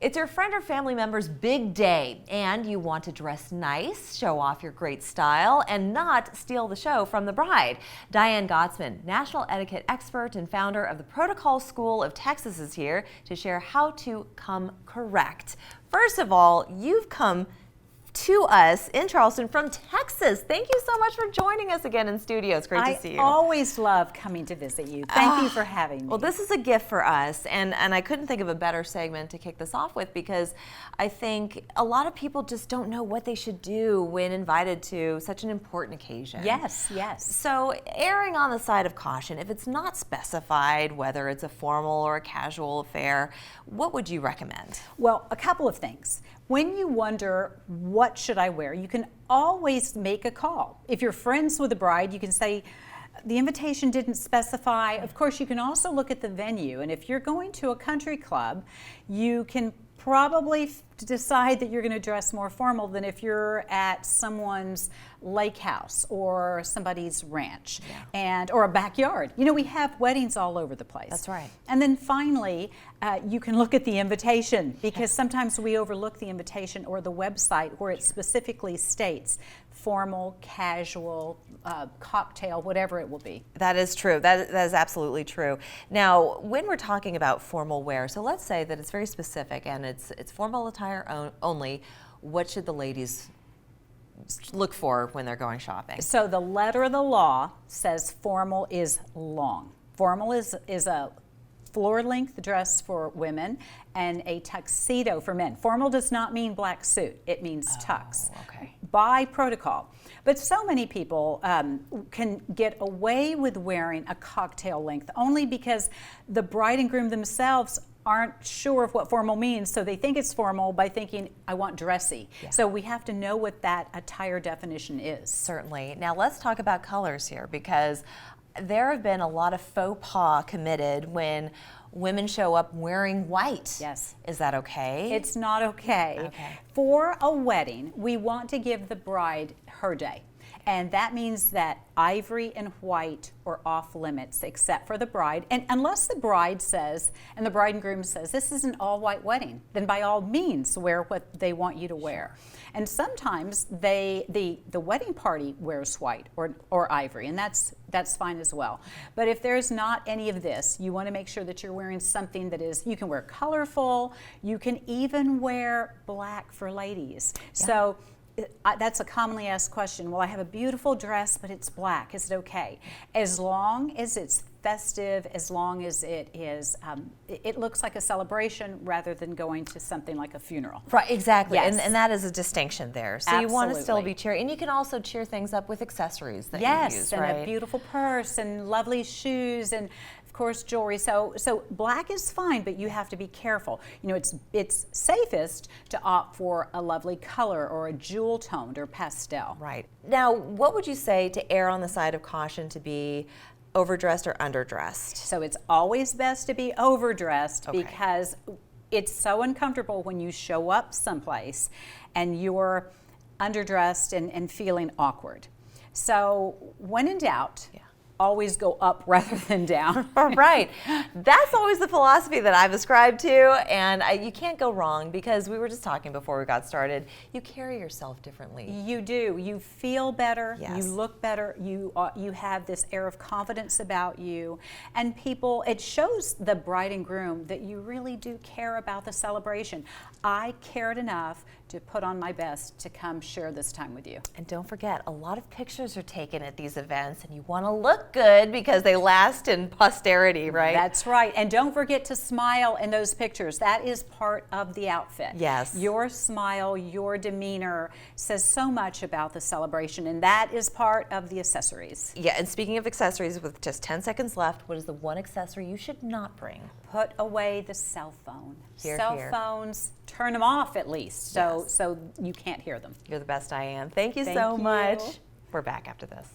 It's your friend or family member's big day, and you want to dress nice, show off your great style, and not steal the show from the bride. Diane Gottsman, national etiquette expert and founder of the Protocol School of Texas, is here to share how to come correct. First of all, you've come to us in Charleston from Texas. Thank you so much for joining us again in studio. It's great to see you. I always love coming to visit you. Thank you for having me. Well, this is a gift for us, and I couldn't think of a better segment to kick this off with, because I think a lot of people just don't know what they should do when invited to such an important occasion. Yes, yes. So erring on the side of caution, if it's not specified whether it's a formal or a casual affair, what would you recommend? Well, a couple of things. When you wonder, what should I wear, you can always make a call. If you're friends with the bride, you can say, the invitation didn't specify. Of course, you can also look at the venue. And if you're going to a country club, you can probably decide that you're going to dress more formal than if you're at someone's lake house or somebody's ranch, or a backyard. You know, we have weddings all over the place. That's right. And then finally, you can look at the invitation, because sometimes we overlook the invitation or the website where it specifically states formal, casual, cocktail, whatever it will be. That is true. That is absolutely true. Now, when we're talking about formal wear, so let's say that it's very specific and it's formal attire only, what should the ladies look for when they're going shopping? So the letter of the law says formal is long. Formal is a floor-length dress for women and a tuxedo for men. Formal does not mean black suit. It means tux. Okay. By protocol. But so many people can get away with wearing a cocktail length only because the bride and groom themselves aren't sure of what formal means, so they think it's formal by thinking, I want dressy. Yeah. So we have to know what that attire definition is. Certainly. Now let's talk about colors here, because there have been a lot of faux pas committed when women show up wearing white. Yes. Is that okay? It's not okay. Okay. For a wedding, we want to give the bride her day. And that means that ivory and white are off limits, except for the bride. And unless the bride says, and the bride and groom says, this is an all-white wedding, then by all means wear what they want you to wear. And sometimes the wedding party wears white or ivory, and that's fine as well. But if there's not any of this, you want to make sure that you're wearing something that is, you can wear colorful, you can even wear black for ladies. Yeah. So that's a commonly asked question. Well, I have a beautiful dress, but it's black. Is it okay? As long as it's festive, as long as it is, it looks like a celebration rather than going to something like a funeral. Right, exactly. Yes. And that is a distinction there. So Absolutely. You want to still be cheery. And you can also cheer things up with accessories that you use, and right? a beautiful purse and lovely shoes and of course jewelry. So black is fine, but you have to be careful. You know, it's safest to opt for a lovely color or a jewel toned or pastel. Right. Now, what would you say to err on the side of caution, to be overdressed or underdressed? So it's always best to be overdressed, okay, because it's so uncomfortable when you show up someplace and you're underdressed and feeling awkward. So when in doubt, always go up rather than down. Right. That's always the philosophy that I've ascribed to, and you can't go wrong, because we were just talking before we got started. You carry yourself differently. You do. You feel better. Yes. You look better. You have this air of confidence about you, and people. It shows the bride and groom that you really do care about the celebration. I cared enough to put on my best to come share this time with you. And don't forget, a lot of pictures are taken at these events, and you want to look good because they last in posterity, right? That's right. And don't forget to smile in those pictures. That is part of the outfit. Yes. Your smile, your demeanor says so much about the celebration, and that is part of the accessories. Yeah, and speaking of accessories, with just 10 seconds left, what is the one accessory you should not bring? Put away the cell phone. Hear, cell hear. phones, turn them off at least, so you can't hear them. You're the best, Diane. Thank you Thank so you. much. We're back after this.